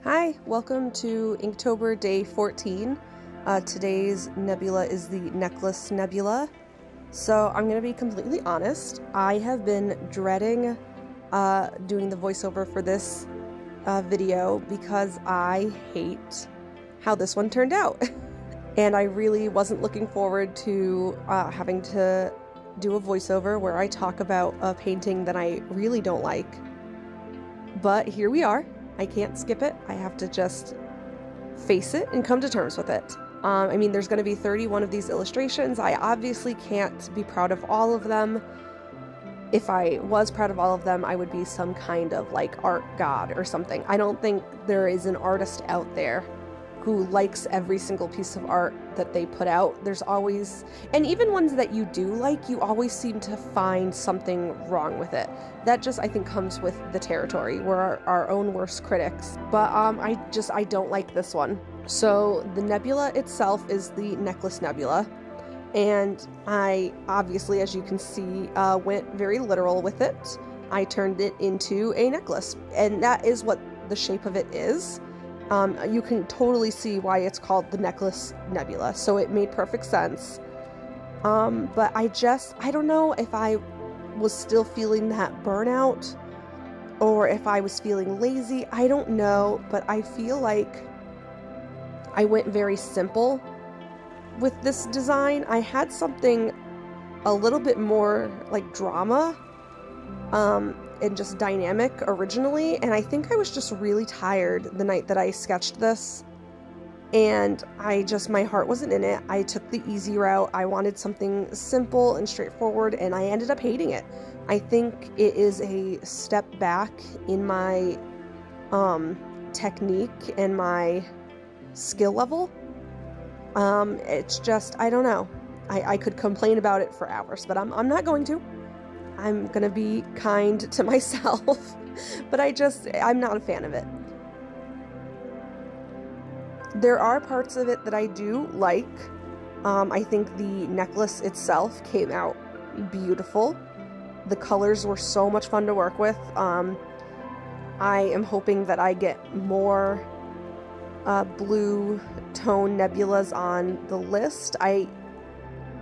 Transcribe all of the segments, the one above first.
Hi, welcome to Inktober day 14. Today's nebula is the Necklace Nebula. So I'm going to be completely honest, I have been dreading doing the voiceover for this video because I hate how this one turned out. And I really wasn't looking forward to having to do a voiceover where I talk about a painting that I really don't like. But here we are. I can't skip it. I have to just face it and come to terms with it. I mean, there's going to be 31 of these illustrations. I obviously can't be proud of all of them. If I was proud of all of them, I would be some kind of like art god or something. I don't think there is an artist out there who likes every single piece of art that they put out. There's always, and even ones that you do like, you always seem to find something wrong with it. That just, I think, comes with the territory. We're our own worst critics. But I don't like this one. So the nebula itself is the Necklace Nebula. And I, obviously, as you can see, went very literal with it. I turned it into a necklace. And that is what the shape of it is. You can totally see why it's called the Necklace Nebula, so it made perfect sense. But I don't know if I was still feeling that burnout or if I was feeling lazy. I don't know, but I feel like I went very simple with this design. I had something a little bit more like drama and just dynamic originally, and I think I was just really tired the night that I sketched this, and my heart wasn't in it. I took the easy route. I wanted something simple and straightforward, and I ended up hating it. I think it is a step back in my technique and my skill level. It's just, I don't know. I could complain about it for hours, but I'm not going to. I'm gonna be kind to myself, but I'm not a fan of it. There are parts of it that I do like. I think the necklace itself came out beautiful. The colors were so much fun to work with. I am hoping that I get more blue tone nebulas on the list. I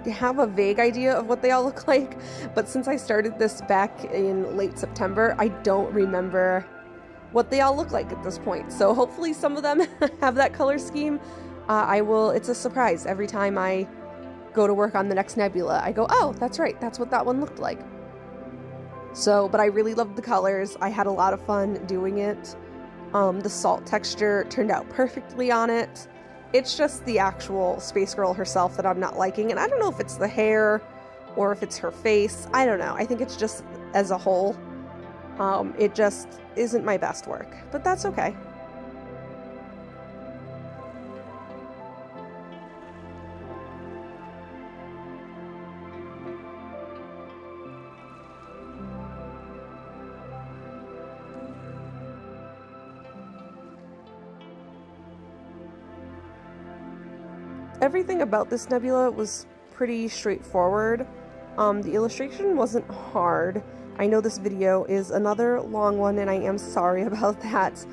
have a vague idea of what they all look like, but since I started this back in late September, I don't remember what they all look like at this point. So hopefully some of them have that color scheme. It's a surprise every time I go to work on the next nebula. I go, oh, that's right, that's what that one looked like. So, but I really loved the colors. I had a lot of fun doing it. The salt texture turned out perfectly on it. It's just the actual Space Girl herself that I'm not liking, and I don't know if it's the hair or if it's her face. I don't know. I think it's just as a whole. It just isn't my best work, but that's okay. Everything about this nebula was pretty straightforward. The illustration wasn't hard. I know this video is another long one, and I am sorry about that.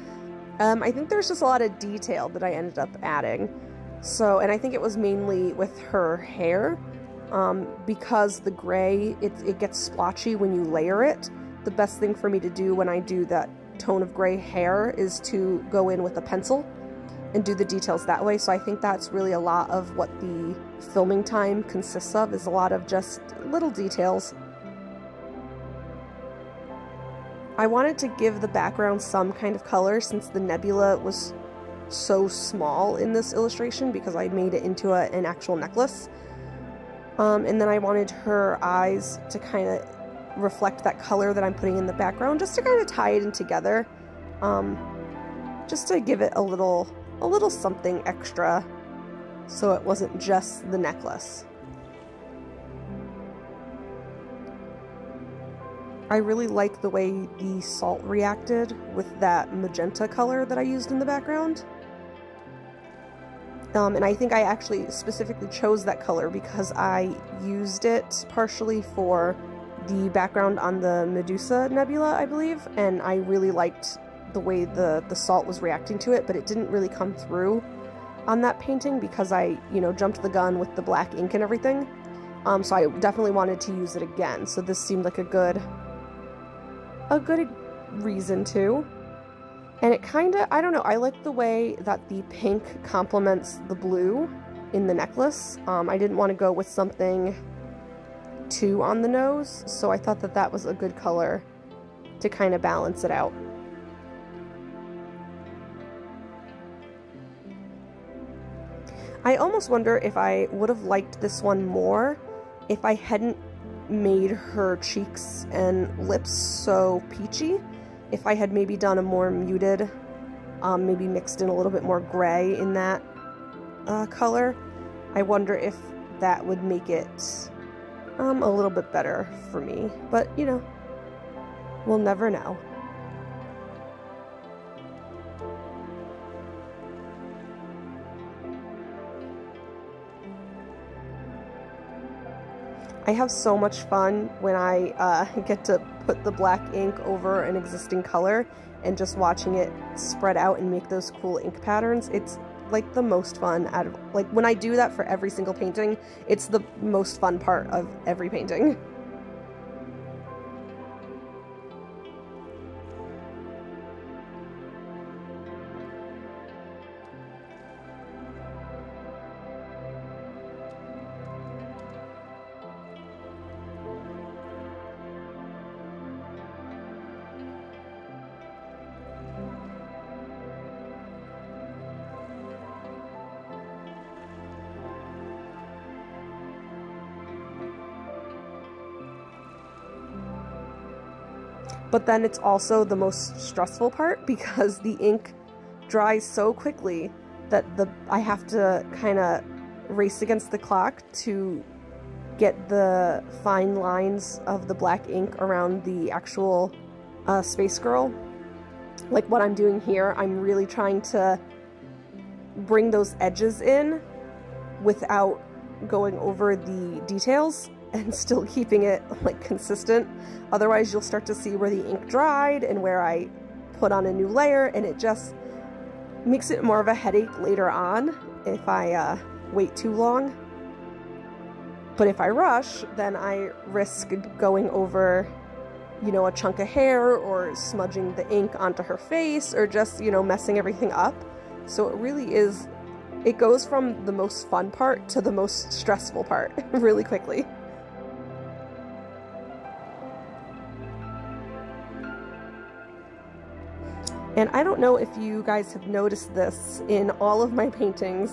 I think there's just a lot of detail that I ended up adding. So, and I think it was mainly with her hair, because the gray, it gets splotchy when you layer it. The best thing for me to do when I do that tone of gray hair is to go in with a pencil and do the details that way. So I think that's really a lot of what the filming time consists of, is a lot of just little details. I wanted to give the background some kind of color since the nebula was so small in this illustration, because I made it into an actual necklace. And then I wanted her eyes to kind of reflect that color that I'm putting in the background, just to kind of tie it in together, just to give it a little something extra, so it wasn't just the necklace. I really like the way the salt reacted with that magenta color that I used in the background. And I think I actually specifically chose that color because I used it partially for the background on the Medusa Nebula, I believe, and I really liked the way the salt was reacting to it, but it didn't really come through on that painting because I, you know, jumped the gun with the black ink and everything. So I definitely wanted to use it again. So this seemed like a good reason to. And it kind of, I don't know, I like the way that the pink complements the blue in the necklace. I didn't want to go with something too on the nose, so I thought that that was a good color to kind of balance it out. I almost wonder if I would have liked this one more if I hadn't made her cheeks and lips so peachy. If I had maybe done a more muted, maybe mixed in a little bit more gray in that color, I wonder if that would make it a little bit better for me. But, you know, we'll never know. I have so much fun when I get to put the black ink over an existing color and just watching it spread out and make those cool ink patterns. It's like the most fun out of, like, when I do that for every single painting, it's the most fun part of every painting. But then it's also the most stressful part because the ink dries so quickly that I have to kind of race against the clock to get the fine lines of the black ink around the actual Space Girl. Like what I'm doing here, I'm really trying to bring those edges in without going over the details and still keeping it like consistent. Otherwise you'll start to see where the ink dried and where I put on a new layer, and it just makes it more of a headache later on if I wait too long. But if I rush, then I risk going over, you know, a chunk of hair or smudging the ink onto her face or just, you know, messing everything up. So it really is, it goes from the most fun part to the most stressful part really quickly. And I don't know if you guys have noticed this in all of my paintings,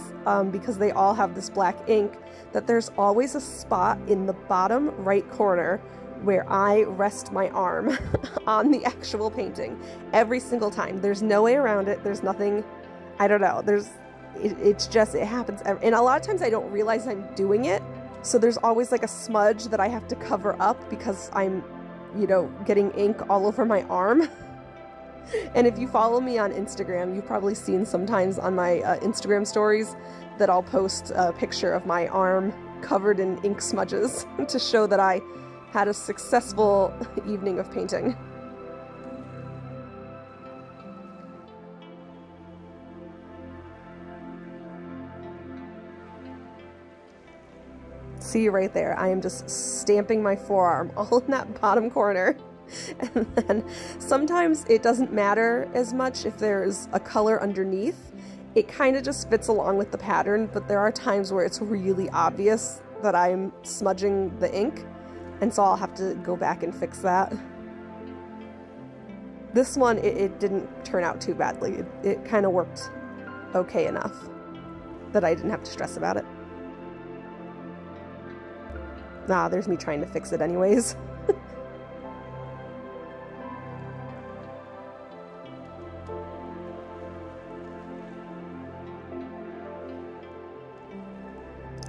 because they all have this black ink, that there's always a spot in the bottom right corner where I rest my arm on the actual painting every single time. There's no way around it. There's nothing, I don't know, it's just, it happens. And a lot of times I don't realize I'm doing it. So there's always like a smudge that I have to cover up because I'm, you know, getting ink all over my arm. And if you follow me on Instagram, you've probably seen sometimes on my Instagram stories that I'll post a picture of my arm covered in ink smudges to show that I had a successful evening of painting. See right there, I am just stamping my forearm all in that bottom corner. And then sometimes it doesn't matter as much if there's a color underneath. It kind of just fits along with the pattern, but there are times where it's really obvious that I'm smudging the ink, and so I'll have to go back and fix that. This one, it didn't turn out too badly. It kind of worked okay enough that I didn't have to stress about it. Nah, there's me trying to fix it anyways.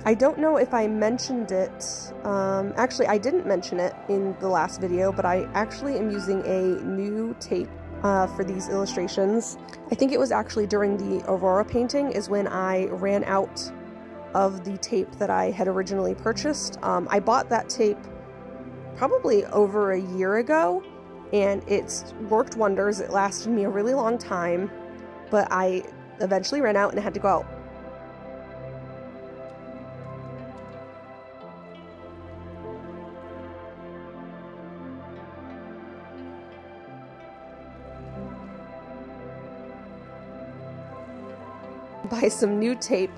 I don't know if I mentioned it, actually I didn't mention it in the last video, but I actually am using a new tape for these illustrations. I think it was actually during the Aurora painting is when I ran out of the tape that I had originally purchased. I bought that tape probably over a year ago, and it's worked wonders. It lasted me a really long time, but I eventually ran out and had to go out. Buy some new tape.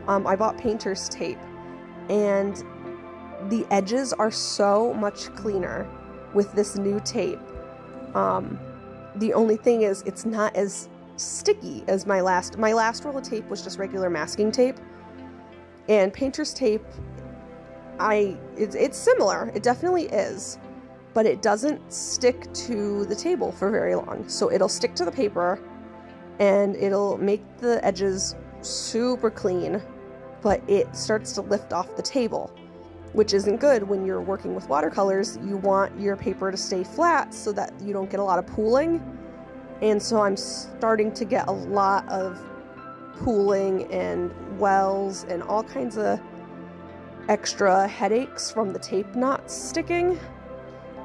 I bought painter's tape, and the edges are so much cleaner with this new tape. The only thing is it's not as sticky as my last roll of tape was just regular masking tape. And painter's tape, it's similar, it definitely is, but it doesn't stick to the table for very long. So it'll stick to the paper and it'll make the edges super clean, but it starts to lift off the table, which isn't good when you're working with watercolors. You want your paper to stay flat so that you don't get a lot of pooling. And so I'm starting to get a lot of pooling and wells and all kinds of extra headaches from the tape not sticking.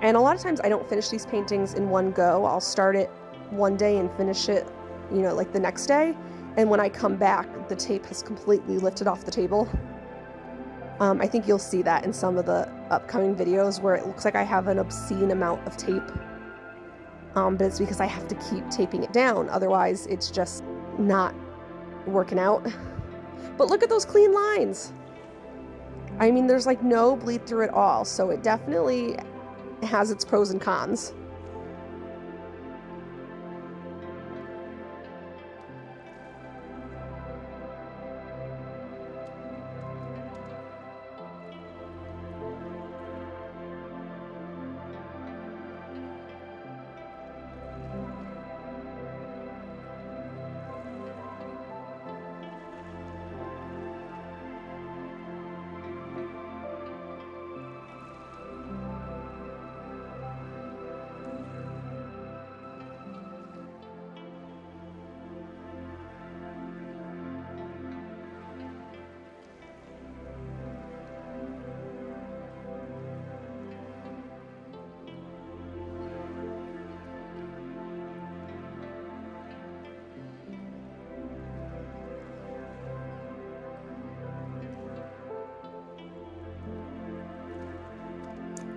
And a lot of times I don't finish these paintings in one go. I'll start it one day and finish it, you know, like the next day. And when I come back, the tape has completely lifted off the table. I think you'll see that in some of the upcoming videos where it looks like I have an obscene amount of tape. But it's because I have to keep taping it down. Otherwise, it's just not working out. But look at those clean lines. I mean, there's like no bleed through at all. So it definitely has its pros and cons.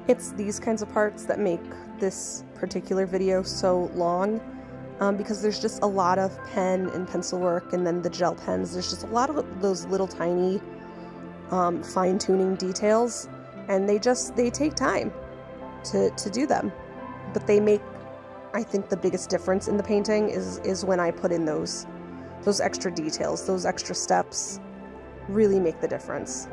It's these kinds of parts that make this particular video so long, because there's just a lot of pen and pencil work, and then the gel pens. There's just a lot of those little tiny fine-tuning details, and they take time to do them. But they make, I think, the biggest difference in the painting is when I put in those extra details. Those extra steps really make the difference.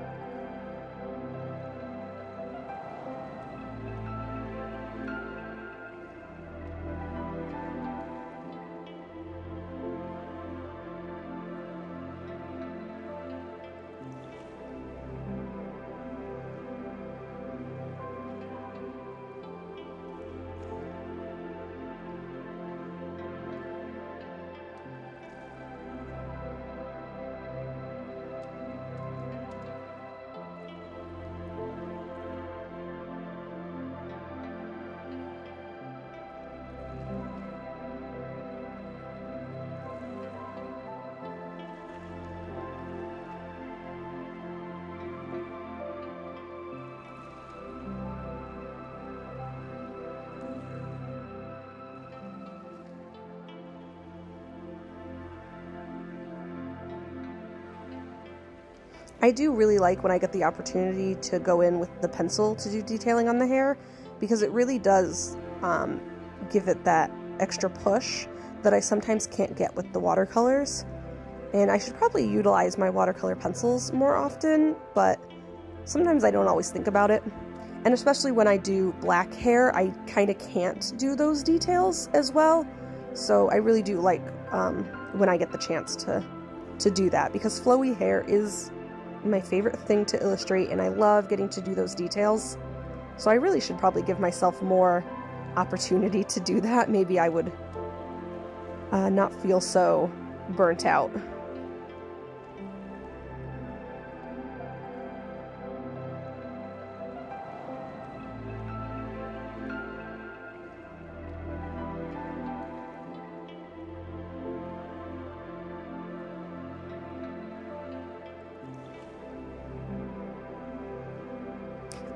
I do really like when I get the opportunity to go in with the pencil to do detailing on the hair, because it really does give it that extra push that I sometimes can't get with the watercolors. And I should probably utilize my watercolor pencils more often, but sometimes I don't always think about it. And especially when I do black hair, I kind of can't do those details as well. So I really do like when I get the chance to do that, because flowy hair is my favorite thing to illustrate, and I love getting to do those details. So I really should probably give myself more opportunity to do that. Maybe I would not feel so burnt out.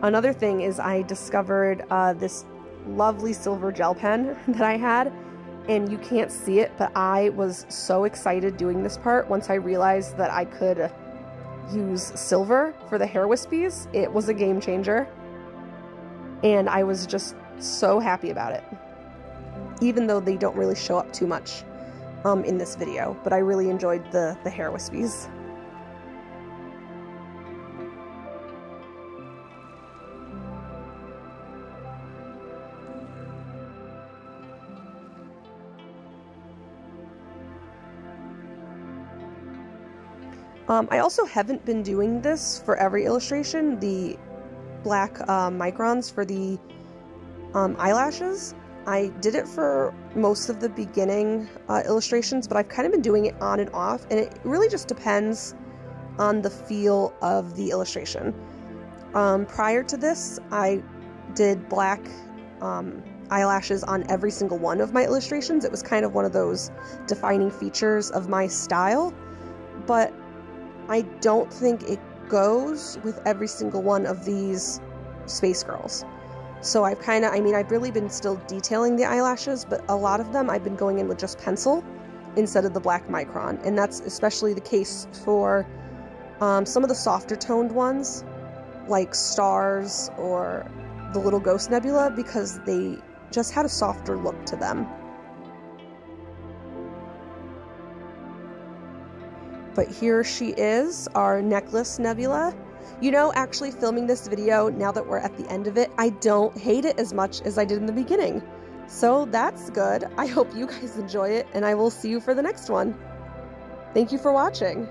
Another thing is I discovered this lovely silver gel pen that I had, and you can't see it, but I was so excited doing this part once I realized that I could use silver for the hair wispies. It was a game changer, and I was just so happy about it, even though they don't really show up too much in this video, but I really enjoyed the hair wispies. I also haven't been doing this for every illustration, the black microns for the eyelashes. I did it for most of the beginning illustrations, but I've kind of been doing it on and off, and it really just depends on the feel of the illustration. Prior to this, I did black eyelashes on every single one of my illustrations. It was kind of one of those defining features of my style, but I don't think it goes with every single one of these Space Girls. So I've really been still detailing the eyelashes, but a lot of them I've been going in with just pencil instead of the black micron. And that's especially the case for some of the softer toned ones, like Stars or the Little Ghost Nebula, because they just had a softer look to them. But here she is, our necklace Nebula. You know, actually filming this video, now that we're at the end of it, I don't hate it as much as I did in the beginning. So that's good. I hope you guys enjoy it, and I will see you for the next one. Thank you for watching.